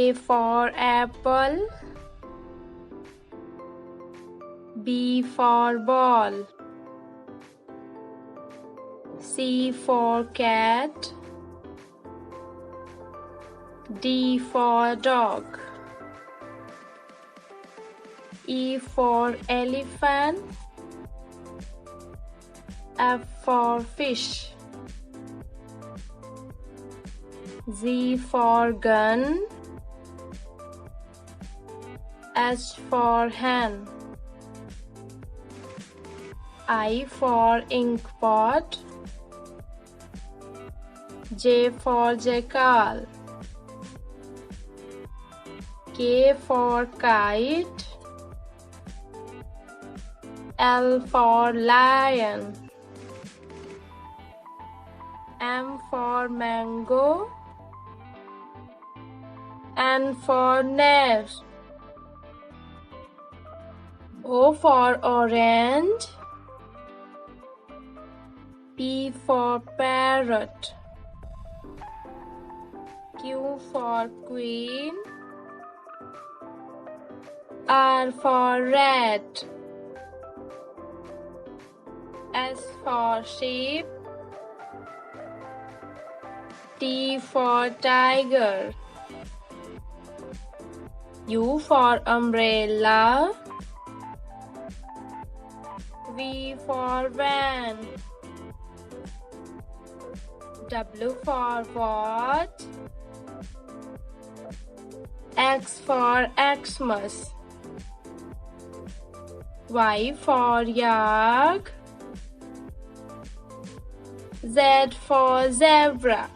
A for apple, B for ball, C for cat, D for dog, E for elephant, F for fish, Z for gun, H for hen, I for ink pot, J for jackal, K for kite, L for lion, M for mango, N for nest, O for orange, P for parrot, Q for queen, R for rat, S for sheep, T for tiger, U for umbrella, V for van, W for watch, X for Xmas, Y for yak, Z for zebra.